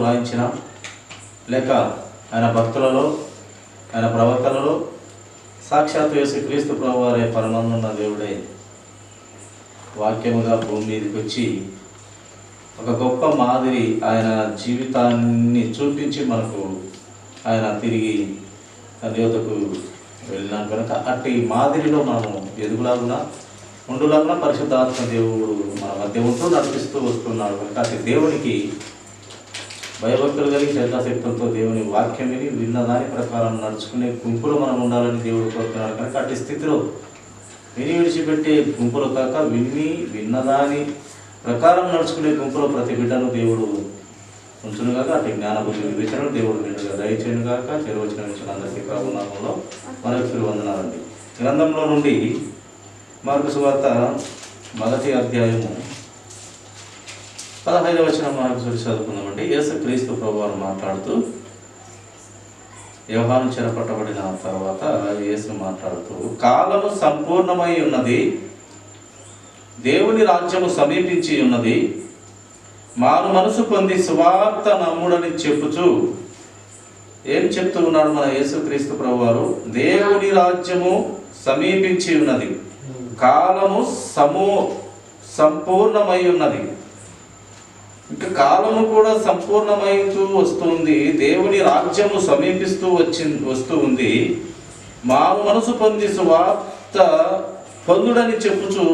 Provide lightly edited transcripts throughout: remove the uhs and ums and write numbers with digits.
రాయించిన, లేక ఆయన భక్తులలో, ఆయన ప్రవక్తలలో సాక్షాత్ యేసుక్రీస్తు ప్రభువారే పరమానంద దేవుడే వాక్యముగా భూమి మీదకి వచ్చి ఒక గొప్ప మాదిరి ఆయన జీవితాన్ని చూపించి మనకు ఆయన తిరిగి తన యువతకు వెళ్ళినాం కనుక అట్టి మాదిరిలో మనము ఎదుగులాగునా ఉండులాగునా పరిశుద్ధాత్మ దేవుడు మన మధ్య ఉంటూ నడిపిస్తూ వస్తున్నాడు కనుక అట్టి దేవునికి భయభక్తులు కలిగి శ్రద్ధాశక్తులతో దేవుని వాక్యం విని విన్న దాని ప్రకారం నడుచుకునే గుంపులో మనం ఉండాలని దేవుడు కోరుతున్నాడు కనుక అట్టి స్థితిలో విని విడిచిపెట్టే గుంపులు కాక విన్నదాని ప్రకారం నడుచుకునే గుంపులో ప్రతి బిడ్డను దేవుడు ఉంచును కాక అట్టి జ్ఞానబుద్ధి వివేచనలు దేవుడు బిడ్డగా దయచేయను కాక చేరవచ్చిన విషయాలు అందరికీ ప్రభునామంలో మనకు వందనాలండి. గ్రంథంలో నుండి మార్కు సువార్త 1వ అధ్యాయము 15వ వచనం మనకు చదువుకుందామండి. యేసుక్రీస్తు ప్రభువారు మాట్లాడుతూ, యోహాను చెరపట్టబడిన తర్వాత యేసు మాట్లాడుతూ, కాలము సంపూర్ణమై ఉన్నది, దేవుని రాజ్యము సమీపించి ఉన్నది, మారు మనసు పొంది సువార్త నమ్ముడని చెప్పుచు ఏం చెప్తూ ఉన్నాడు మన యేసుక్రీస్తు ప్రభువారు? దేవుని రాజ్యము సమీపించి ఉన్నది, కాలము సంపూర్ణమై ఉన్నది. ఇంకా కాలము కూడా సంపూర్ణమైతూ వస్తుంది, దేవుని రాజ్యము సమీపిస్తూ వస్తూ ఉంది, మారు మనసు పొంది సువార్త పొందుడని చెప్పుచు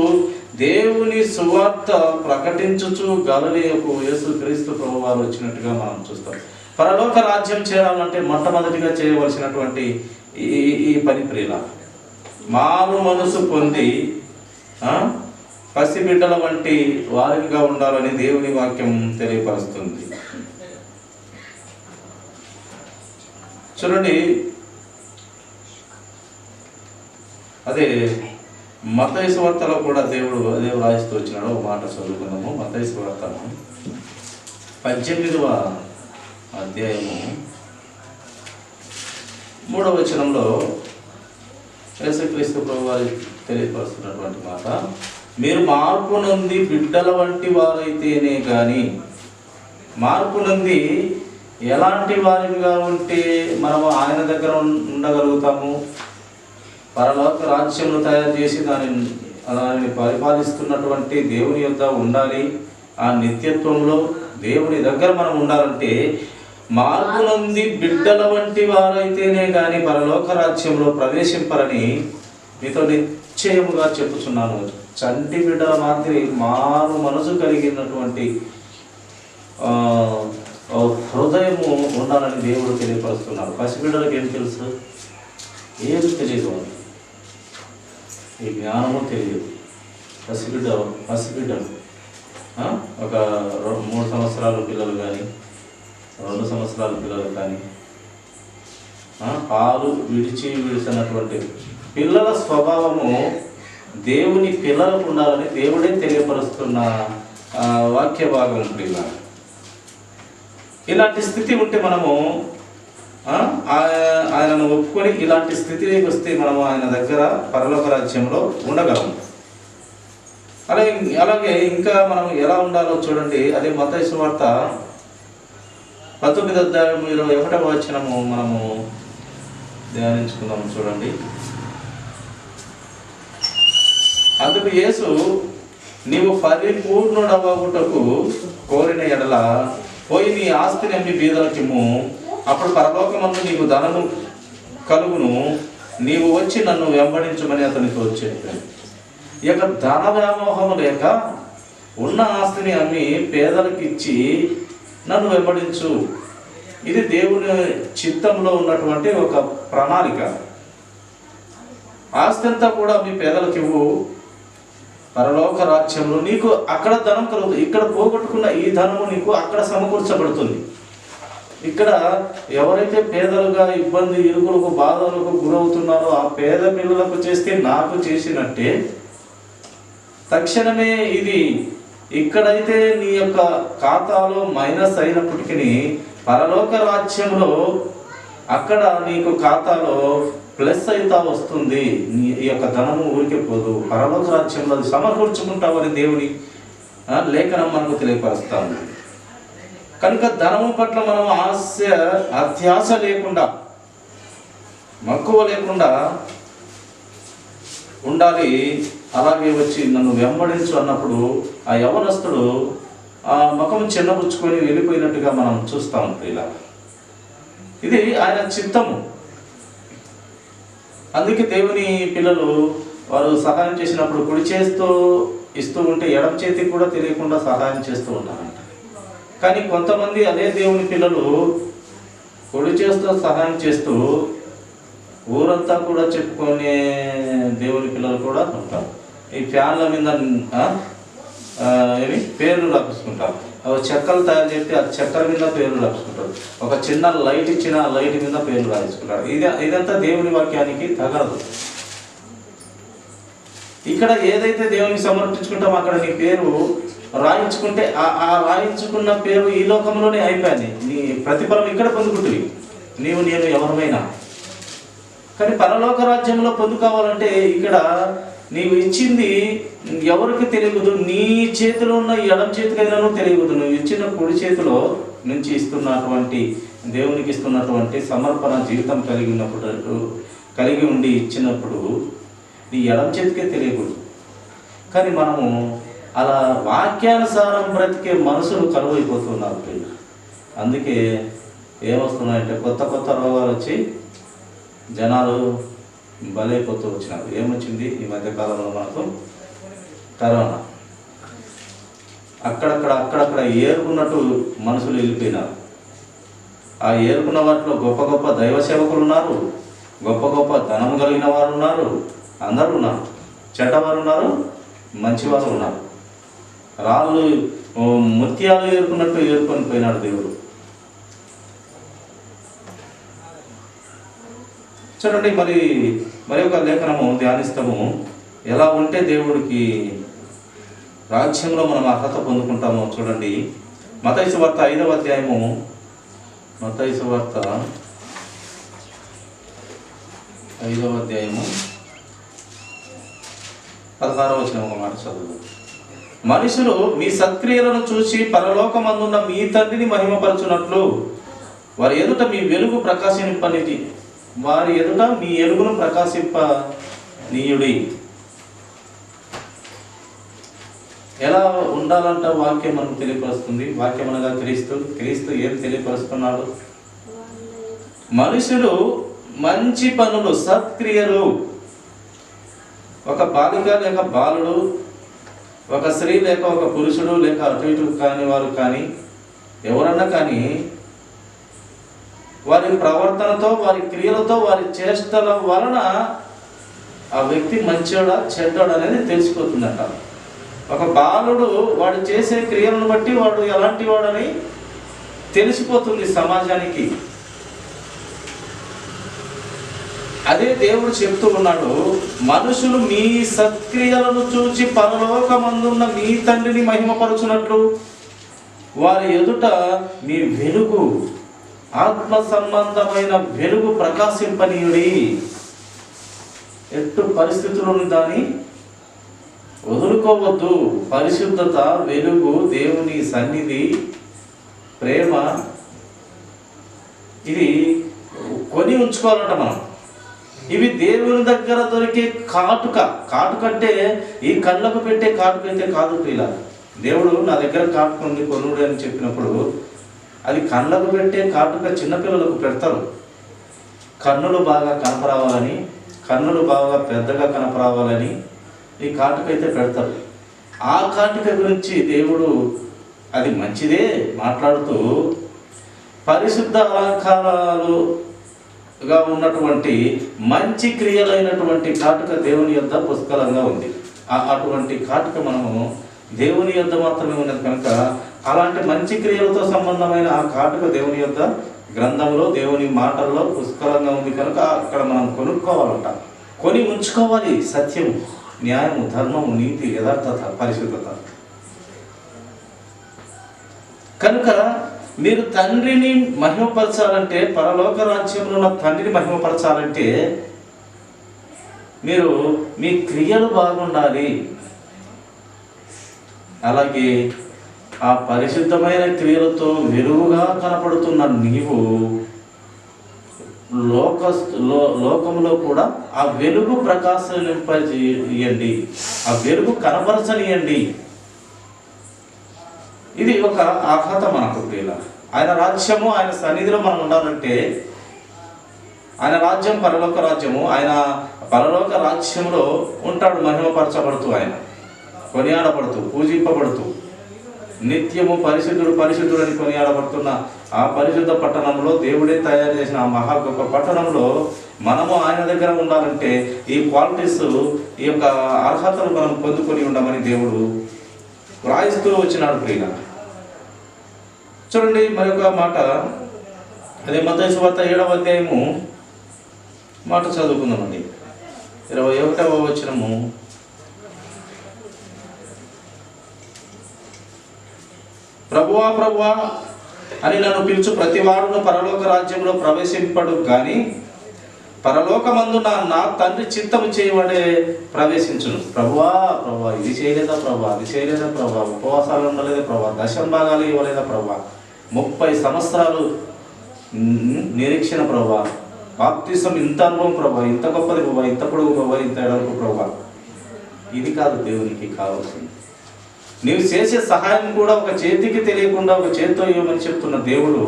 దేవుని సువార్త ప్రకటించుచు గలిలయకు యేసుక్రీస్తు ప్రభువారు వచ్చినట్టుగా మనం చూస్తాం. పరలోక రాజ్యం చేరాలంటే మొట్టమొదటిగా చేయవలసినటువంటి ఈ పని ప్రియుల మారు మనసు పొంది పసిబిడ్డల వంటి వారిగా ఉండాలని దేవుని వాక్యం తెలియపరుస్తుంది. చూడండి, అదే మత్తయి సువార్తలో కూడా దేవుడు అదే రాయిస్తూ వచ్చినాడు. ఒక మాట చదువుకుందాము. మత్తయి సువార్త 18వ అధ్యాయము 3వ వచనంలో యేసుక్రీస్తు ప్రభువారు తెలియపరుస్తున్నటువంటి మాట, మీరు మార్పు నొంది బిడ్డల వంటి వారైతేనే కానీ, మార్పు నొంది ఎలాంటి వారిగా ఉంటే మనము ఆయన దగ్గర ఉండగలుగుతాము? పరలోక రాజ్యమును తయారు చేసి దానిని పరిపాలిస్తున్నటువంటి దేవుని యొద్ద ఉండాలి. ఆ నిత్యత్వంలో దేవుని దగ్గర మనం ఉండాలంటే మార్పు నొంది బిడ్డల వంటి వారైతేనే కానీ పరలోక రాజ్యంలో ప్రవేశింపరని మీతో నిశ్చయముగా చెప్పుచున్నాను. చంటి బిడ్డల మాదిరి మారు మనసు కలిగినటువంటి హృదయము ఉండాలని దేవుడు తెలియపరుస్తున్నాడు. పసిబిడ్డలకు ఏం తెలుసు? ఏది తెలియదు, ఈ జ్ఞానము తెలియదు. పసిబిడ్డలు ఒక 3 సంవత్సరాల పిల్లలు కానీ 2 సంవత్సరాల పిల్లలు కానీ పాలు విడిచినటువంటి పిల్లల స్వభావము దేవుని పిల్లలకు ఉండాలని దేవుడే తెలియపరుస్తున్న వాక్య భాగం పిల్ల. ఇలాంటి స్థితి ఉంటే మనము ఆయనను ఒప్పుకొని ఇలాంటి స్థితిలోకి వస్తే మనము ఆయన దగ్గర పరలోక రాజ్యంలో ఉండగలము. అలాగే ఇంకా మనం ఎలా ఉండాలో చూడండి. అదే మత్తయి సువార్త 19వ అధ్యాయం 21వ వచనము మనము ధ్యానించుకుందాము. చూడండి, అందుకు యేసు, నీవు పరిపూర్ణుడవగుటకు కోరిన ఎడల పోయి నీ ఆస్తిని అమ్మి బీదలకిమ్ము, అప్పుడు పరలోకమందు నీకు ధనము కలుగును, నీవు వచ్చి నన్ను వెంబడించమని అతనితో చెప్పాను. ఈ యొక్క ధన వ్యామోహము లేక ఉన్న ఆస్తిని అమ్మి పేదలకిచ్చి నన్ను వెంబడించు. ఇది దేవుని చిత్తంలో ఉన్నటువంటి ఒక ప్రణాళిక. ఆస్తి అంతా కూడా మీ పేదలకు ఇవ్వు, పరలోక రాజ్యంలో నీకు అక్కడ ధనం కలుగుతుంది. ఇక్కడ పోగొట్టుకున్న ఈ ధనము నీకు అక్కడ సమకూర్చబడుతుంది. ఇక్కడ ఎవరైతే పేదలుగా ఇబ్బంది ఇరుగులకు బాధలకు గురవుతున్నారో ఆ పేద పిల్లలకు చేస్తే నాకు చేసినట్టే తక్షణమే ఇది ఇక్కడైతే నీ యొక్క ఖాతాలో మైనస్ అయినప్పటికీ పరలోక రాజ్యంలో అక్కడ నీకు ఖాతాలో ప్లస్ అవుతా వస్తుంది. ఈ యొక్క ధనము ఊరికే పోదు, పరలోక రాజ్యంలో అది సమకూర్చుకుంటావని దేవుని లేఖనం మనకు తెలియపరుస్తాను. కనుక ధనము పట్ల మనం అత్యాశ లేకుండా, మక్కువ లేకుండా ఉండాలి. అలాగే వచ్చి నన్ను వెంబడించు అన్నప్పుడు ఆ యవనస్తుడు ఆ ముఖం చిన్నపుచ్చుకొని వెళ్ళిపోయినట్టుగా మనం చూస్తూ ఉంటాం. ఇలా ఇది ఆయన చిత్తము. అందుకే దేవుని పిల్లలు వారు సహాయం చేసినప్పుడు కుడి చేస్తూ ఇస్తూ ఉంటే ఎడమ చేతికి కూడా తెలియకుండా సహాయం చేస్తూ ఉంటారంట. కానీ కొంతమంది అదే దేవుని పిల్లలు కుడి చేస్తూ సహాయం చేస్తూ ఊరంతా కూడా చెప్పుకునే దేవుని పిల్లలు కూడా ఉంటారు. ఈ ఫ్యాన్ల మీద పేర్లు రాపించుకుంటారు. చెక్కలు తయారు చేస్తే ఆ చెక్కల మీద పేర్లు రాపించుకుంటారు. ఒక చిన్న లైట్ ఇచ్చిన లైట్ మీద పేర్లు రాయించుకుంటారు. ఇదంతా దేవుని వాక్యానికి తగలదు. ఇక్కడ ఏదైతే దేవునికి సమర్పించుకుంటామో అక్కడ నీ పేరు రాయించుకుంటే ఆ రాయించుకున్న పేరు ఈ లోకంలోనే అయిపోయింది. నీ ప్రతిఫలం ఇక్కడ పొందుకుంటుంది, నేను ఎవరమైనా. కానీ పరలోక రాజ్యంలో పొందుకోవాలంటే ఇక్కడ నీవు ఇచ్చింది ఎవరికి తెలియదు. నీ చేతిలో ఉన్న ఎడమ చేతికైనాను తెలియదు. నువ్వు ఇచ్చిన కుడి చేతిలో నుంచి ఇస్తున్నటువంటి దేవునికి ఇస్తున్నటువంటి సమర్పణ జీవితం కలిగి ఉండి ఇచ్చినప్పుడు నీ ఎడమ చేతికే తెలియకూడదు. కానీ మనము అలా వాక్యానుసారం బ్రతికే మనసులు కరువైపోతున్నారు. అందుకే ఏమొస్తున్నాయంటే కొత్త కొత్త రోగాలు వచ్చి జనాలు బలైపోతూ వచ్చినారు. ఏమొచ్చింది ఈ మధ్యకాలంలో మనకు? కరోనా. అక్కడక్కడ ఏరుకున్నట్టు మనుషులు వెళ్ళిపోయినారు. ఆ ఏరుకున్న వాటిలో గొప్ప గొప్ప దైవ సేవకులు ఉన్నారు, గొప్ప గొప్ప ధనం కలిగిన వారు ఉన్నారు, అందరూ ఉన్నారు. చెడ్డవారు ఉన్నారు, మంచివారు ఉన్నారు. రాళ్ళు ముత్యాలు ఏరుకున్నట్టు ఏరుకొని పోయినాడు దేవుడు. చూడండి, మరి ఒక లేఖనము ధ్యానిస్తాము. ఎలా ఉంటే దేవుడికి రాజ్యంలో మనం అర్హత పొందుకుంటామో చూడండి. మత్తయి సువార్త 5వ అధ్యాయము, మత్తయి సువార్త 5వ అధ్యాయము 16వ వచనం ఒక మాట చదువు. మనుషులు మీ సత్క్రియలను చూసి పరలోకమందున్న మీ తండ్రిని మహిమపరచునట్లు వారి ఎదుట మీ వెలుగు ప్రకాశింపనిది, వారి ఎదుట మీ ఎలుగును ప్రకాశింపనీయుడి. ఎలా ఉండాలంట వాక్యం మనకు తెలియపరుస్తుంది. వాక్యం అనగా క్రీస్తు ఏం తెలియపరుస్తున్నాడు? మనుషులు మంచి పనులు, సత్క్రియలు, ఒక బాలిక లేక బాలుడు, ఒక స్త్రీ లేక ఒక పురుషుడు లేక అటు ఇటు కాని వారు కానీ ఎవరన్నా కానీ వారి ప్రవర్తనతో, వారి క్రియలతో, వారి చేష్టల వలన ఆ వ్యక్తి మంచోడా చెడ్డోడా అనేది తెలిసిపోతుందట. ఒక బాలుడు వాడు చేసే క్రియలను బట్టి వాడు ఎలాంటి వాడని తెలిసిపోతుంది సమాజానికి. అదే దేవుడు చెప్తూ ఉన్నాడు, మనుషులు మీ సత్క్రియలను చూచి పరలోకమందున్న మీ తండ్రిని మహిమపరచునట్లు వారి ఎదుట మీ వెలుగు, ఆత్మ సంబంధమైన వెలుగు ప్రకాశింపనీయుడి. ఎట్టు పరిస్థితులను దాన్ని వదులుకోవద్దు. పరిశుద్ధత, వెలుగు, దేవుని సన్నిధి, ప్రేమ, ఇది కొని ఉంచుకోవాలంట మనం. ఇవి దేవుని దగ్గర దొరికే కాటుకంటే ఈ కళ్ళకు పెట్టే కాటుకైతే కాదు. ఇలా దేవుడు నా దగ్గర కాటుకుంది కొనుడు అని చెప్పినప్పుడు అది కళ్ళకు పెట్టే కాటుక చిన్నపిల్లలకు పెడతారు. కన్నులు బాగా కనపరావాలని, కన్నులు బాగా పెద్దగా కనపరావాలని ఈ కాటుకైతే పెడతారు. ఆ కాటుక గురించి దేవుడు అది మంచిదే మాట్లాడుతూ పరిశుద్ధ అలంకారాలుగా ఉన్నటువంటి మంచి క్రియలైనటువంటి కాటుక దేవుని యొద్ద పుష్కలంగా ఉంది. అటువంటి కాటుక మనము దేవుని యొద్ద మాత్రమే ఉన్నది కనుక అలాంటి మంచి క్రియలతో సంబంధమైన ఆ కాటుక దేవుని యొద్ద గ్రంథంలో, దేవుని మాటల్లో పుష్కలంగా ఉంది కనుక అక్కడ మనం కొనుక్కోవాలంట. కొని ఉంచుకోవాలి సత్యం, న్యాయము, ధర్మము, నీతి, యథార్థత, పరిశుద్ధత. కనుక మీరు తండ్రిని మహిమపరచాలంటే, పరలోక రాజ్యంలో ఉన్న తండ్రిని మహిమపరచాలంటే మీరు మీ క్రియలు బాగుండాలి. అలాగే ఆ పరిశుద్ధమైన క్రియలతో వెలుగుగా కనపడుతున్న నీవు లోకంలో కూడా ఆ వెలుగు ప్రకాశింపజేయండి, ఆ వెలుగు కనపరచనియండి. ఇది ఒక అర్హత మనకు ప్రియుల. ఆయన రాజ్యము, ఆయన సన్నిధిలో మనం ఉండాలంటే, ఆయన రాజ్యం పరలోక రాజ్యము, ఆయన పరలోక రాజ్యంలో ఉంటాడు, మహిమపరచబడుతూ, ఆయన కొనియాడబడుతూ, పూజింపబడుతూ, నిత్యము పరిశుద్ధుడు పరిశుద్ధుడు అని కొనియాడబడుతున్న ఆ పరిశుద్ధ పట్టణంలో, దేవుడే తయారు చేసిన ఆ మహా గొప్ప పట్టణంలో మనము ఆయన దగ్గర ఉండాలంటే ఈ క్వాలిటీస్, ఈ యొక్క అర్హతలు మనం పొందుకొని ఉండమని దేవుడు రాయిస్తూ వచ్చినాడు ప్రియుల. చూడండి మరొక మాట, అదే మత్తయి సువార్త 7వ అధ్యాయము మాట చదువుకుందామండి. 21వ వచనము. ప్రభువా ప్రభువా అని నన్ను పిలుచు ప్రతివాడును పరలోక రాజ్యంలో ప్రవేశింపడు కానీ పరలోకమందున నా తండ్రి చిత్తము చేయబడే ప్రవేశించును. ప్రభువా ప్రభువా, ఇది చేయలేదా ప్రభా, అది చేయలేదా ప్రభా, ఉపవాసాలు ఉండలేదా ప్రభా, దశమ భాగాలు ఇవ్వలేదా ప్రభా, 30 సంవత్సరాలు నిరీక్షణ ప్రభా, బాప్తిసం ఇంత అనుభవం ప్రభా, ఇంత గొప్పది ప్రభా, ఇంత పొడుగు ప్రభా, ఇంత ఎడల్పు ప్రభా. ఇది కాదు దేవునికి కావాల్సింది. నీవు చేసే సహాయం కూడా ఒక చేతికి తెలియకుండా ఒక చేతితో ఇవ్వమని చెప్తున్న దేవుడు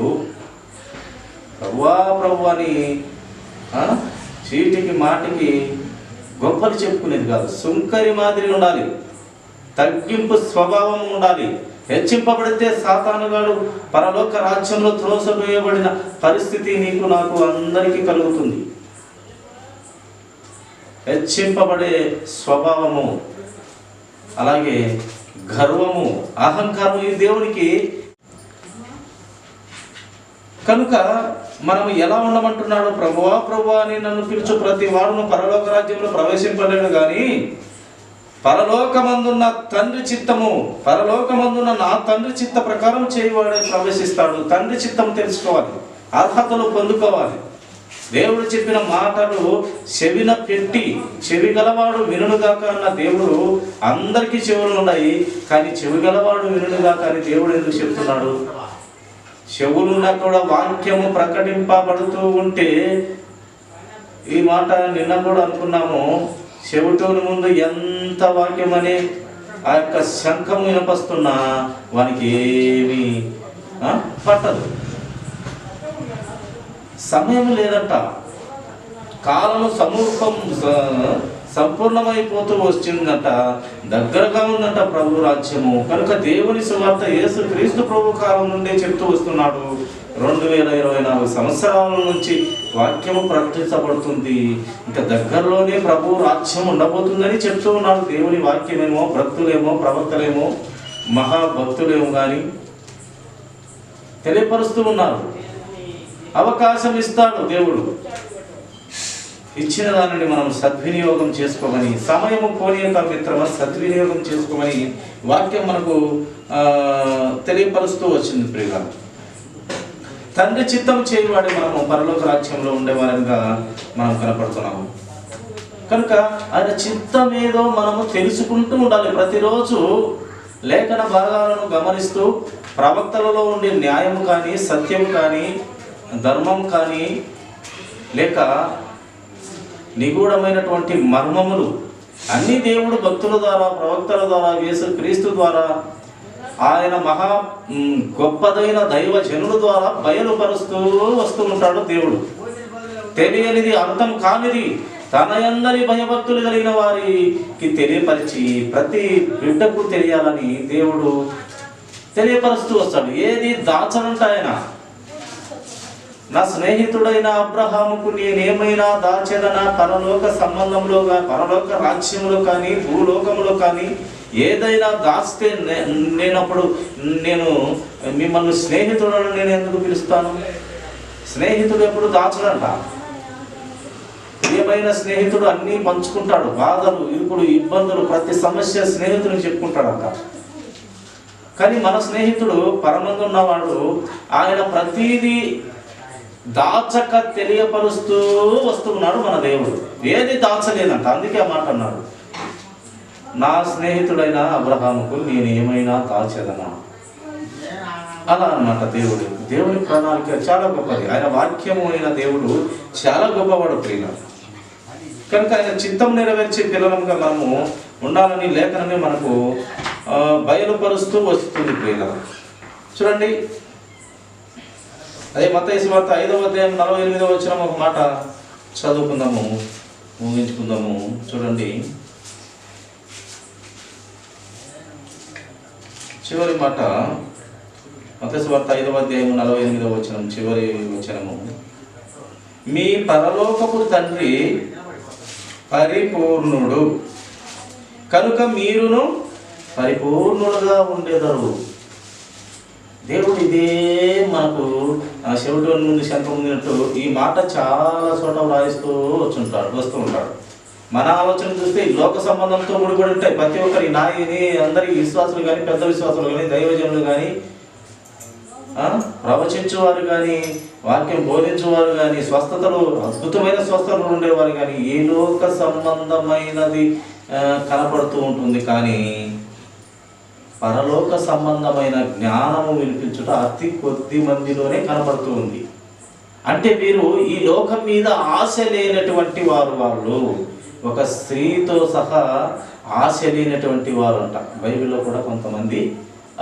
ప్రభువా ప్రభు అని చీటికి మాటికి గొప్పలు చెప్పుకునేది కాదు. సుంకరి మాదిరి ఉండాలి, తగ్గింపు స్వభావం ఉండాలి. హెచ్చింపబడితే సాతానుగాడు పరలోక రాజ్యంలో త్రోసవేయబడిన పరిస్థితి నీకు నాకు అందరికీ కలుగుతుంది. హెచ్చింపబడే స్వభావము, అలాగే గర్వము, అహంకారం ఈ దేవునికి. కనుక మనం ఎలా ఉండమంటున్నాడు? ప్రభువా ప్రభువా అని నన్ను పిలుచు ప్రతి వాడును పరలోక రాజ్యంలో ప్రవేశింపలేడు కానీ పరలోకమందున్న తండ్రి చిత్తము, పరలోకమందున్న నా తండ్రి చిత్త ప్రకారం చేయవాడే ప్రవేశిస్తాడు. తండ్రి చిత్తం తెలుసుకోవాలి, అర్హతలు పొందుకోవాలి. దేవుడు చెప్పిన మాటలు చెవిన పెట్టి చెవి గలవాడు వినుగాక అన్న దేవుడు, అందరికీ చెవులు ఉన్నాయి కానీ చెవి గలవాడు వినుగాక అని దేవుడు ఎందుకు చెప్తున్నాడు? చెవులున్నా కూడా వాక్యము ప్రకటింపబడుతూ ఉంటే, ఈ మాట నిన్న కూడా అనుకున్నాము, చెవిటోని ముందు ఎంత వాక్యం అనే ఆ యొక్క శంఖము వినపస్తున్నా వానికి ఏమీ పట్టదు. సమయం లేదంట, కాలము సంపూర్ణమైపోతూ వచ్చిందంట, దగ్గరగా ఉందంట ప్రభు రాజ్యము. కనుక దేవుని సువార్త యేసు క్రీస్తు ప్రభు కాలం నుండే చెప్తూ వస్తున్నాడు. 2024 సంవత్సరాల నుంచి వాక్యము ప్రకటించబడుతుంది. ఇంకా దగ్గరలోనే ప్రభు రాజ్యం ఉండబోతుందని చెప్తూ ఉన్నాడు. దేవుని వాక్యమేమో, భక్తులేమో, ప్రవక్తలేమో, మహాభక్తులేమో కానీ తెలియపరుస్తూ ఉన్నారు. అవకాశం ఇస్తాడు దేవుడు. ఇచ్చిన దానిని మనం సద్వినియోగం చేసుకోమని, సమయము పోనీయక మిత్రమా, సద్వినియోగం చేసుకోమని వాక్యం మనకు తెలియపరుస్తూ వచ్చింది ప్రియుల. తండ్రి చిత్తం చేయవాడి మనము పరలోక రాజ్యంలో ఉండేవారంగా మనం కనపడుతున్నాము. కనుక ఆయన చిత్తం ఏదో మనము తెలుసుకుంటూ ఉండాలి. ప్రతిరోజు లేఖన భాగాలను గమనిస్తూ ప్రవక్తలలో ఉండే న్యాయం కానీ, సత్యం కానీ, ధర్మం కానీ, లేక నిగూఢమైనటువంటి మర్మములు అన్ని దేవుడు భక్తుల ద్వారా, ప్రవక్తల ద్వారా, యేసు క్రీస్తు ద్వారా, ఆయన మహా గొప్పదైన దైవ జనుల ద్వారా బయలుపరుస్తూ వస్తూ ఉంటాడు దేవుడు. తెలియనిది, అర్థం కానిది తన యందలి భయభక్తులు కలిగిన వారికి తెలియపరిచి ప్రతి బిడ్డకు తెలియాలని దేవుడు తెలియపరుస్తూ వస్తాడు. ఏది దాచనంట ఆయన. నా స్నేహితుడైన అబ్రహాముకు నేనేమైనా దాచెదనా? పరలోక సంబంధంలో, పరలోక రాజ్యంలో కానీ, భూలోకంలో కానీ ఏదైనా దాస్తే నేను మిమ్మల్ని స్నేహితులను నేను ఎందుకు పిలుస్తాను? స్నేహితుడు ఎప్పుడు దాచడంట. ఏమైనా స్నేహితుడు అన్నీ పంచుకుంటాడు. బాధలు, ఇరుకులు, ఇబ్బందులు, ప్రతి సమస్య స్నేహితుడికి చెప్పుకుంటాడంట. కానీ మన స్నేహితుడు పరమందున్నవాడు, ఆయన ప్రతిదీ దాచక తెలియపరుస్తూ వస్తున్నాడు మన దేవుడు. ఏది దాచలేదంట. అందుకే ఆ మాట అన్నాడు, నా స్నేహితుడైన అబ్రహాముకు నేను ఏమైనా దాచెదనా? అలా అన్నమాట. దేవుని ప్రణాళిక చాలా గొప్పది. ఆయన వాక్యము అయిన దేవుడు చాలా గొప్పవాడు ప్రియుల. కనుక ఆయన చిత్తం నెరవేర్చే పిల్లలంగా మనము ఉండాలని లేఖనమే మనకు బయలుపరుస్తూ వస్తుంది ప్రియుల. చూడండి, అదే మత్తయి సువార్త 5వ అధ్యాయం 48వ వచనం ఒక మాట చదువుకుందాము, ముగించుకుందాము. చూడండి, చివరి మాట మత్తయి సువార్త 5వ అధ్యాయం 48వ వచనం, చివరి వచనము. మీ పరలోకపు తండ్రి పరిపూర్ణుడు కనుక మీరును పరిపూర్ణులుగా ఉండేదారు. దేవుడు ఇదే మనకు చెవిటి ముందు శంఖ ముందునట్టు ఈ మాట చాలా చోట వ్రాయిస్తూ వస్తూ ఉంటాడు. మన ఆలోచన చూస్తే లోక సంబంధంతో ముడిపడి ఉంటాయి. ప్రతి ఒక్కరి నాయని అందరి విశ్వాసులు కానీ, పెద్ద విశ్వాసులు కానీ, దైవజనులు కానీ, ప్రవచించేవారు కానీ, వాక్యం బోధించేవారు కానీ, స్వస్థతలు అద్భుతమైన స్వస్థతలు ఉండేవారు కానీ, ఈ లోక సంబంధమైనది కనపడుతూ ఉంటుంది. కానీ పరలోక సంబంధమైన జ్ఞానము వినిపించుట అతి కొద్ది మందిలోనే కనపడుతూ ఉంది. అంటే వీరు ఈ లోకం మీద ఆశ లేనటువంటి వాళ్ళు, ఒక స్త్రీతో సహా ఆశ లేనటువంటి వారు అంట. బైబిల్లో కూడా కొంతమంది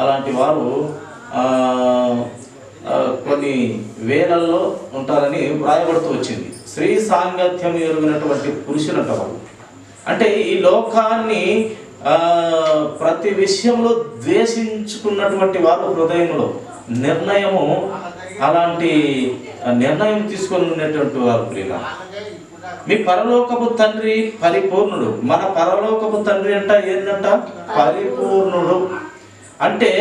అలాంటి వారు కొన్ని వేలల్లో ఉంటారని వ్రాయబడుతూ వచ్చింది. స్త్రీ సాంగత్యం ఎరుగినటువంటి పురుషులు అంట వాళ్ళు. అంటే ఈ లోకాన్ని ప్రతి విషయంలో ద్వేషించుకున్నటువంటి వారు హృదయంలో నిర్ణయము, అలాంటి నిర్ణయం తీసుకొని ఉన్నటువంటి వారు ప్రియుల. మీ పరలోకపు తండ్రి పరిపూర్ణుడు. మన పరలోకపు తండ్రి అంట ఏంటంట? పరిపూర్ణుడు. అంటే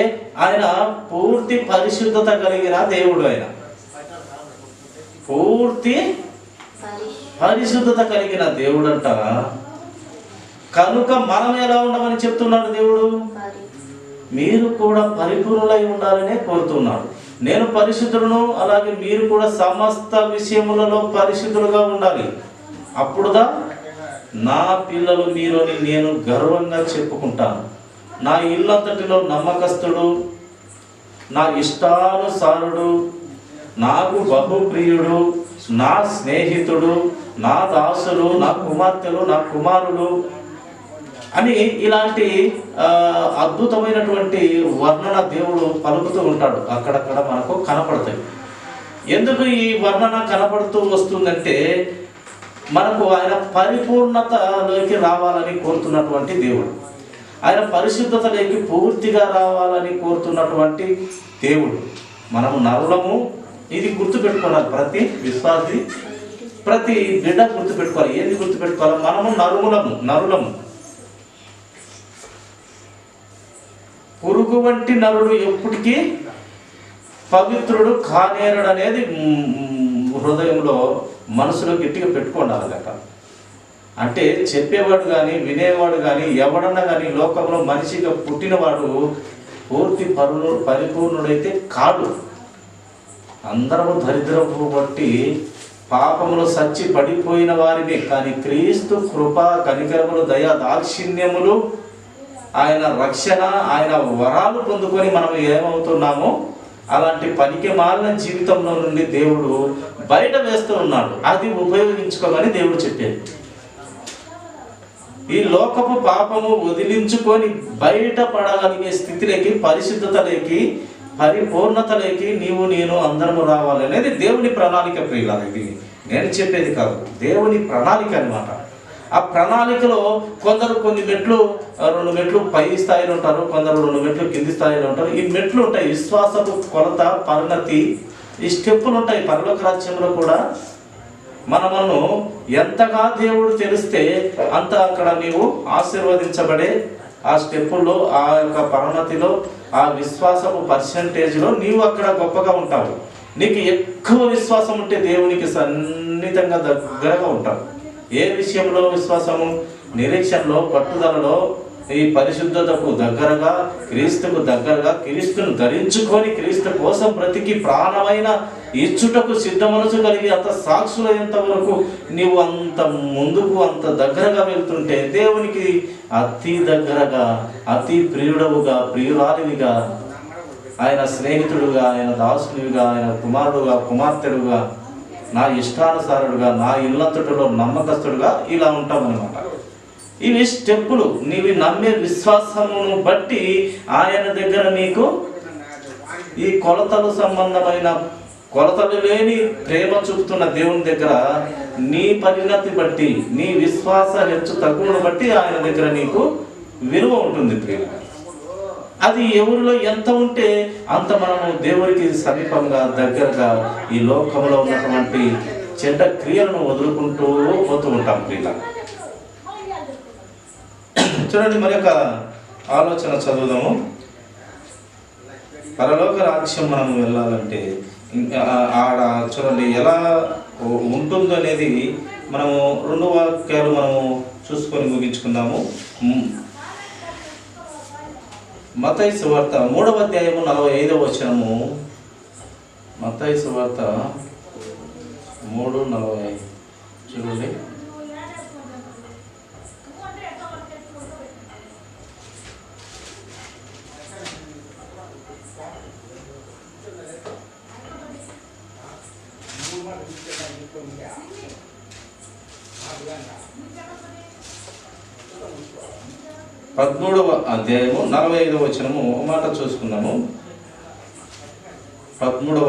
ఆయన పూర్తి పరిశుద్ధత కలిగిన దేవుడు. ఆయన పూర్తి పరిశుద్ధత కలిగిన దేవుడు అంట. కనుక మనం ఎలా ఉండమని చెప్తున్నాడు దేవుడు? మీరు కూడా పరిపూర్ణులై ఉండాలనే కోరుతున్నాడు. నేను పరిశుద్ధులను, అలాగే మీరు కూడా సమస్త విషయములలో పరిశుద్ధులుగా ఉండాలి. అప్పుడుదా నా పిల్లలు మీరు అని నేను గర్వంగా చెప్పుకుంటాను. నా ఇల్లంతటిలో నమ్మకస్తుడు, నా ఇష్టానుసారుడు, నాకు బహుప్రియుడు, నా స్నేహితుడు, నా దాసులు, నా కుమార్తెలు, నా కుమారులు అని ఇలాంటి అద్భుతమైనటువంటి వర్ణన దేవుడు పలుకుతూ ఉంటాడు. అక్కడక్కడ మనకు కనపడతాయి. ఎందుకు ఈ వర్ణన కనపడుతూ వస్తుందంటే మనకు ఆయన పరిపూర్ణతలోకి రావాలని కోరుతున్నటువంటి దేవుడు, ఆయన పరిశుద్ధతలోకి పూర్తిగా రావాలని కోరుతున్నటువంటి దేవుడు. మనము నరులము, ఇది గుర్తుపెట్టుకోవాలి. ప్రతి విశ్వాసి, ప్రతి బిడ్డ గుర్తుపెట్టుకోవాలి. ఏది గుర్తుపెట్టుకోవాలి? మనము నరులము. పురుగు వంటి నరుడు ఎప్పటికీ పవిత్రుడు కానేరడు అనేది హృదయంలో, మనసులో గట్టిగా పెట్టుకోండి. అలాగట అంటే చెప్పేవాడు కానీ, వినేవాడు కానీ, ఎవడన్నా కానీ లోకంలో మనిషిగా పుట్టినవాడు పూర్తి పరిపూర్ణుడైతే కాడు. అందరము దరిద్రపు బట్టి పాపములు సచ్చి పడిపోయిన వారిని. కానీ క్రీస్తు కృప, కనికరములు, దయా, దాక్షిణ్యములు, ఆయన రక్షణ, ఆయన వరాలు పొందుకొని మనం ఏమవుతున్నామో అలాంటి పనికి మాలిన జీవితంలో నుండి దేవుడు బయట వేస్తూ ఉన్నాడు. అది ఉపయోగించుకోమని దేవుడు చెప్పాడు. ఈ లోకపు పాపము వదిలించుకొని బయటపడగలిగే స్థితిలోకి, పరిశుద్ధతలోకి, పరిపూర్ణతలోకి నేను అందరము రావాలనేది దేవుని ప్రణాళిక ప్రియుల. ఇది నేను చెప్పేది కాదు, దేవుని ప్రణాళిక అన్నమాట. ఆ ప్రణాళికలో కొందరు కొన్ని మెట్లు, 2 మెట్లు పై స్థాయిలో ఉంటారు, కొందరు 2 మెట్లు కింది స్థాయిలో ఉంటారు. ఈ మెట్లు ఉంటాయి, విశ్వాసపు కొలత, పరిణతి, ఈ స్టెప్పులు ఉంటాయి. పరలోక రాజ్యంలో కూడా మనము ఎంతగా దేవుడు తెలిస్తే అంత అక్కడ నీవు ఆశీర్వదించబడే ఆ స్టెప్పుల్లో, ఆ యొక్క పరిణతిలో, ఆ విశ్వాసపు పర్సెంటేజ్లో నీవు అక్కడ గొప్పగా ఉంటావు. నీకు ఎక్కువ విశ్వాసం ఉంటే దేవునికి సన్నిహితంగా దగ్గరగా ఉంటావు. ఏ విషయంలో విశ్వాసము? నిరీక్షణలో, పట్టుదలలో, ఈ పరిశుద్ధతకు దగ్గరగా, క్రీస్తుకు దగ్గరగా, క్రీస్తును ధరించుకొని క్రీస్తు కోసం బ్రతికి ప్రాణమైన ఇచ్చుటకు సిద్ధ మనసు కలిగి అంత సాక్షులయ్యేంత వరకు నీవు అంత ముందుకు, అంత దగ్గరగా వెళ్తుంటే దేవునికి అతి దగ్గరగా, అతి ప్రియుడవుగా, ప్రియురాలివిగా, ఆయన స్నేహితుడుగా, ఆయన దాసునిగా, ఆయన కుమారుడుగా, కుమార్తెడుగా, నా ఇష్టానుసారుడుగా, నా ఇల్లంతటిలో నమ్మకస్తుడుగా ఇలా ఉంటామన్నమాట. ఇవి స్టెప్పులు. నీవి నమ్మే విశ్వాసమును బట్టి ఆయన దగ్గర నీకు ఈ కొలతలు సంబంధమైన, కొలతలు లేని ప్రేమ చూపుతున్న దేవుని దగ్గర నీ పరిణతి బట్టి, నీ విశ్వాస హెచ్చు తగ్గును బట్టి ఆయన దగ్గర నీకు విలువ ఉంటుంది ప్రేమ. అది ఎవరిలో ఎంత ఉంటే అంత మనము దేవుడికి సమీపంగా, దగ్గరగా ఈ లోకంలో ఉన్నటువంటి చెడ్డ క్రియలను వదులుకుంటూ పోతూ ఉంటాం ప్రియుల. చూడండి, మరి ఒక ఆలోచన చదువుదాము. పరలోక రాజ్యం మనం వెళ్ళాలంటే ఆడ చూడండి ఎలా ఉంటుందో అనేది మనము 2 వాక్యాలు మనము చూసుకొని ముగించుకుందాము. మత్తయి సువార్త 3వ అధ్యాయము 45వ వచనము. మత్తయి సువార్త 3:45 చూడండి. పదమూడవ అధ్యాయము 45వ వచనము ఒక మాట చూసుకున్నాము. 13వ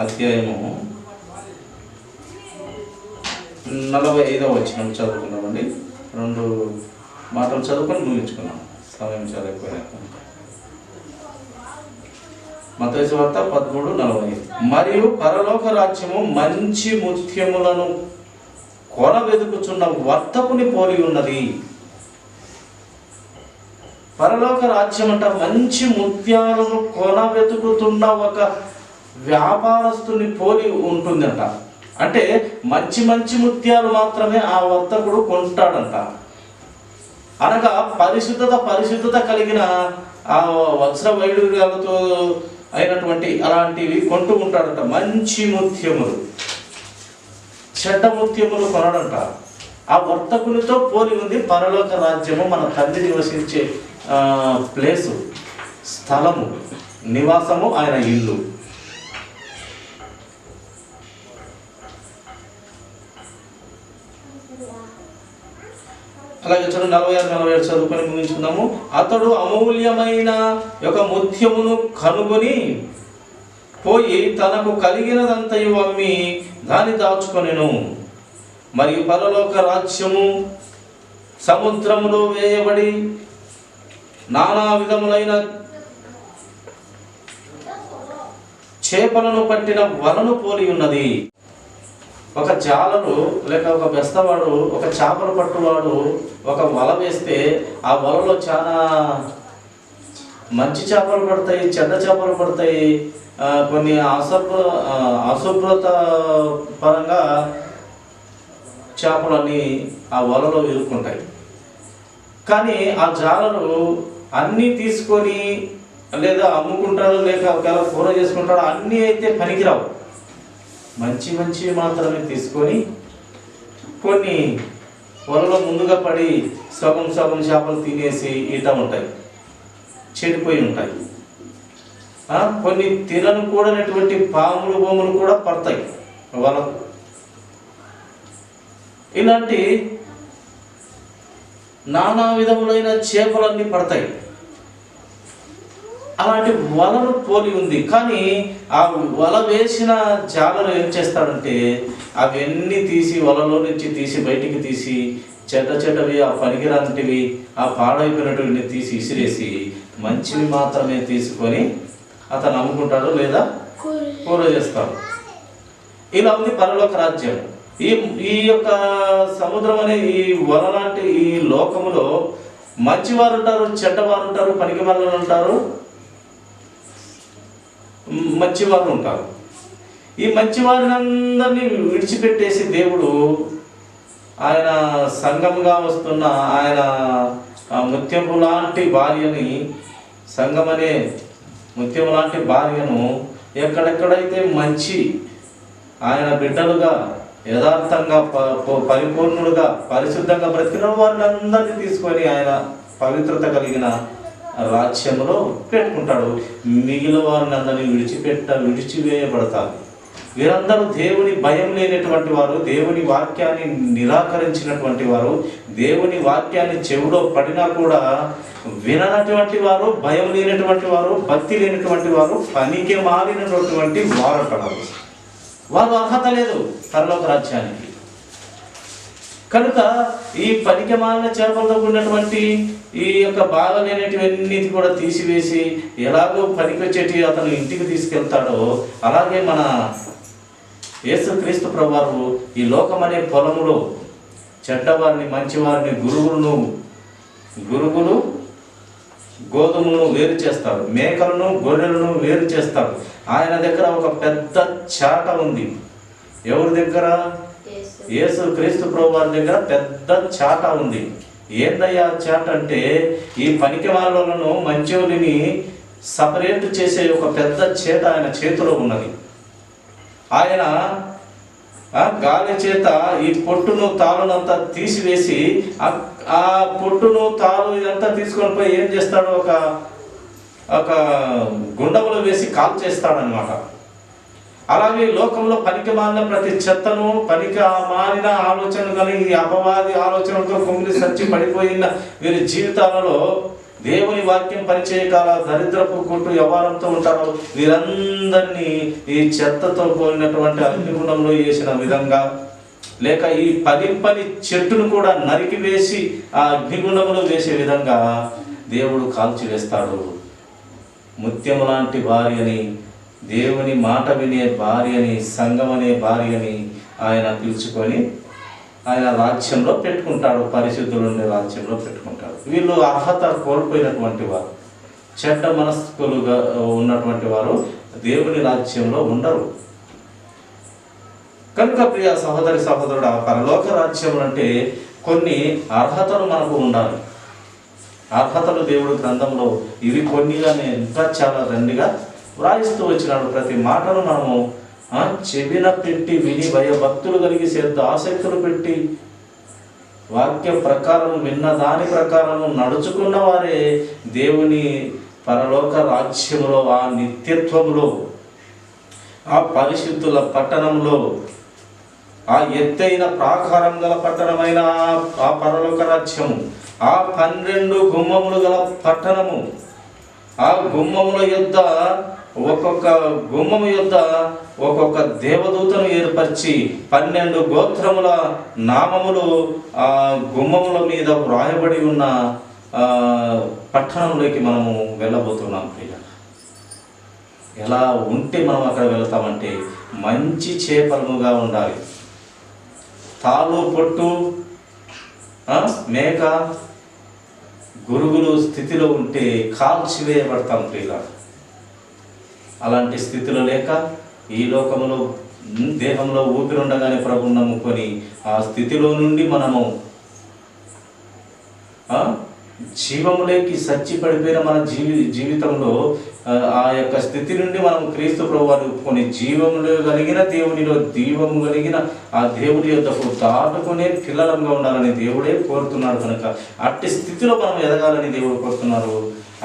అధ్యాయము 45వ వచనం చదువుకున్నామండి. 2 మాటలు చదువుకొని ముగించుకున్నాం, సమయం చాలా ఎక్కువైనా. మత్తయి సువార్త 13:45. మరియు పరలోక రాజ్యము మంచి ముత్యములను కొన వెతుకుచున్న వర్తకుని పోలి ఉన్నది. పరలోక రాజ్యం అంట మంచి ముత్యాలను కొన వెతుకుతున్న ఒక వ్యాపారస్తుని పోలి ఉంటుందంట. అంటే మంచి మంచి ముత్యాలు మాత్రమే ఆ వర్తకుడు కొంటాడంట. అనగా పరిశుద్ధత కలిగిన ఆ వజ్ర వైడూర్యాలతో అయినటువంటి అలాంటివి కొంటూ ఉంటాడంట. మంచి ముత్యములు, చెడ్డ ముత్యములు కొనడంట. ఆ వర్తకునితో పోలి ఉంది పరలోక రాజ్యము. మన తండ్రి నివసించే ప్లేసు, స్థలము, నివాసము, ఆయన ఇల్లు. అలాగే చూడండి 46-47 చదువుకొని ముగించుకుందాము. అతడు అమూల్యమైన ఒక ముత్యమును కనుగొని పోయి తనకు కలిగినదంతయు అమ్మి దాన్ని దాచుకొనెను. మరియు పరలోక రాజ్యము సముద్రములో వేయబడి నానా విధములైన చేపలను పట్టిన వలను పోలి ఉన్నది. ఒక జాలరు లేక ఒక బెస్తవాడు, ఒక చేపలు పట్టువాడు ఒక వల వేస్తే ఆ వలలో చాలా మంచి చేపలు పడతాయి, చెడ్డ చేపలు పడతాయి, కొన్ని అశుభ్రత పరంగా చేపలన్నీ ఆ వలలో ఇరుక్కుంటాయి. కానీ ఆ జాలరు అన్నీ తీసుకొని లేదా అమ్ముకుంటారు, లేక ఒకవేళ కూర చేసుకుంటాడు, అన్నీ అయితే పనికిరావు. మంచి మాత్రమే తీసుకొని కొన్ని వలలో ముందుగా పడి సగం చేపలు తినేసి ఈట ఉంటాయి, చెడిపోయి ఉంటాయి. కొన్ని తినను కూడనటువంటి పాములు బొమ్మలు కూడా పడతాయి వలకు. ఇలాంటి నానా విధములైన చేపలన్నీ పడతాయి. అలాంటి వలను పోలి ఉంది. కానీ ఆ వల వేసిన జాలరు ఏం చేస్తాడంటే అవన్నీ తీసి, వలలో నుంచి తీసి బయటికి తీసి, చెడ్డవి, ఆ పనికిరాంటివి, ఆ పాడైపోయినటువంటి తీసి ఇసిరేసి మంచివి మాత్రమే తీసుకొని అతను అమ్ముకుంటాడు లేదా కూర చేస్తాడు. ఇలా ఉంది పరలోక రాజ్యం. ఈ యొక్క సముద్రం అనే ఈ వల లాంటి ఈ లోకములో మంచివారు ఉంటారు, చెడ్డవారు ఉంటారు, పనికి వాళ్ళు ఉంటారు, మంచివారు ఉంటారు. ఈ మంచివారిని అందరినీ విడిచిపెట్టేసి దేవుడు ఆయన సంఘముగా వస్తున్న ఆయన ముత్యము లాంటి భార్యని, సంఘం అనే ముత్యము లాంటి భార్యను ఎక్కడెక్కడైతే మంచి ఆయన బిడ్డలుగా యథార్థంగా పరిపూర్ణుడుగా పరిశుద్ధంగా బ్రతికిన వారిని అందరినీ తీసుకొని ఆయన పవిత్రత కలిగిన రాజ్యంలో పెట్టుకుంటాడు. మిగిలిన వారిని అందరినీ విడిచివేయబడతారు. వీరందరూ దేవుని భయం లేనటువంటి వారు, దేవుని వాక్యాన్ని నిరాకరించినటువంటి వారు, దేవుని వాక్యాన్ని చెవిలో పడినా కూడా విననటువంటి వారు, భయం లేనటువంటి వారు, భక్తి లేనటువంటి వారు, పనికి మారినటువంటి వారు అంటారు. వారు అర్హత లేదు పరలోక రాజ్యానికి. కనుక ఈ పనికి మాలిన చేపలతో ఉన్నటువంటి ఈ యొక్క బాధ లేనటివన్నీ కూడా తీసివేసి ఎలాగో పనికి వచ్చేటి అతను ఇంటికి తీసుకెళ్తాడో, అలాగే మన యేసుక్రీస్తు ప్రభువారు ఈ లోకం అనే పొలములో చెడ్డవారిని మంచివారిని, గురుగులు గోధుమలను వేరు చేస్తాడు, మేకలను గొర్రెలను వేరు చేస్తాడు. ఆయన దగ్గర ఒక పెద్ద చాట ఉంది. ఎవరి దగ్గర? యేసుక్రీస్తు ప్రభువారి దగ్గర పెద్ద చాట ఉంది. ఏందయ్యా చాట అంటే, ఈ పనికి వాళ్ళను మంచోళ్ళని సపరేట్ చేసే ఒక పెద్ద చేట ఆయన చేతిలో ఉన్నది. ఆయన గాలి చేత ఈ పొట్టును తాళునంతా తీసివేసి ఆ పొట్టును తాళు ఇదంతా తీసుకొని పోయి ఏం చేస్తాడు, ఒక గుండములో వేసి కాల్ చేస్తాడనమాట. అలాగే లోకంలో పనికి మాలిన ప్రతి చెత్తను, పనికి మాలిన ఆలోచన కలిగి అపవాది ఆలోచనలతో కుమిలి సచ్చి పడిపోయిన వీరి జీవితాలలో దేవుని వాక్యం పరిచయకాల దరిద్రపు కొట్టు వ్యవహారంతో ఉంటారు. వీరందరినీ ఈ చెత్తతో పోలినటువంటి అగ్నిగుండంలో వేసిన విధంగా, లేక ఈ పని చెట్టును కూడా నరికి వేసి ఆ అగ్నిగుండంలో వేసే విధంగా దేవుడు కాల్చివేస్తాడు. ముత్యము లాంటి భార్యని, దేవుని మాట వినే భార్యని, సంఘం అనే భార్యని ఆయన పిలుచుకొని ఆయన రాజ్యంలో పెట్టుకుంటాడు, పరిశుద్ధులు ఉండే రాజ్యంలో పెట్టుకుంటాడు. వీళ్ళు అర్హత కోల్పోయినటువంటి వారు, చెడ్డ మనస్కులుగా ఉన్నటువంటి వారు దేవుని రాజ్యంలో ఉండరు. కనుక ప్రియ సహోదరి సహోదరుడు, ఆ పరలోక రాజ్యం అంటే కొన్ని అర్హతలు మనకు ఉండాలి. అర్హతలు దేవుడు గ్రంథంలో ఇవి కొన్నిగానే ఇంకా చాలా దండిగా వ్రాయిస్తూ వచ్చినాడు. ప్రతి మాటను మనము చెవిన పెట్టి విని భయభక్తులు కలిగి ఆసక్తులు పెట్టి వాక్య ప్రకారం విన్న దాని ప్రకారం నడుచుకున్న వారే దేవుని పరలోక రాజ్యములో, ఆ నిత్యత్వములో, ఆ పరిశుద్ధుల పట్టణంలో, ఆ ఎత్తైన ప్రాకారం గల పట్టణమైన ఆ పరలోక రాజ్యము, ఆ 12 గుమ్మములు గల పట్టణము, ఆ గుమ్మముల యొద్ద ఒక్కొక్క గుమ్మము యొద్ద ఒక్కొక్క దేవదూతను ఏర్పరిచి 12 గోత్రముల నామములు ఆ గుమ్మముల మీద వ్రాయబడి ఉన్న పట్టణంలోకి మనము వెళ్ళబోతున్నాం. ప్రియ, ఎలా ఉంటే మనం అక్కడ వెళ్తామంటే మంచి చేపలముగా ఉండాలి. తాలు పొట్టు మేక గురుగులు స్థితిలో ఉంటే కాల్చివేయబడతాం. ప్రియుల, అలాంటి స్థితిలో లేక ఈ లోకంలో దేహంలో ఊపిరుండగానే ప్రభువుని నమ్ముకొని ఆ స్థితిలో నుండి మనము జీవములోకి సచ్చి పడిపోయిన మన జీవితంలో ఆ యొక్క స్థితి నుండి మనం క్రీస్తు ప్రభువారు కొన్ని జీవములో కలిగిన దేవునిలో దీవము కలిగిన ఆ దేవుని యొద్దకు దాటుకునే పిల్లలంగా ఉండాలని దేవుడే కోరుతున్నాడు. కనుక అట్టి స్థితిలో మనం ఎదగాలని దేవుడు కోరుతున్నారు.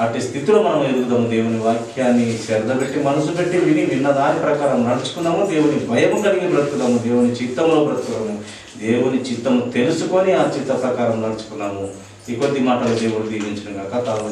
అట్టి స్థితిలో మనం ఎదుగుదాము. దేవుని వాక్యాన్ని శ్రద్ధ పెట్టి మనసు పెట్టి విన్న దాని ప్రకారం నడుచుకున్నాము. దేవుని భయము కలిగి బ్రతుకుదాము. దేవుని చిత్తంలో బ్రతుకుదాము. దేవుని చిత్తము తెలుసుకొని ఆ చిత్త ప్రకారం నడుచుకున్నాము. ఈ కొద్ది మాటలు దేవుడు దీవించిన కాక తాను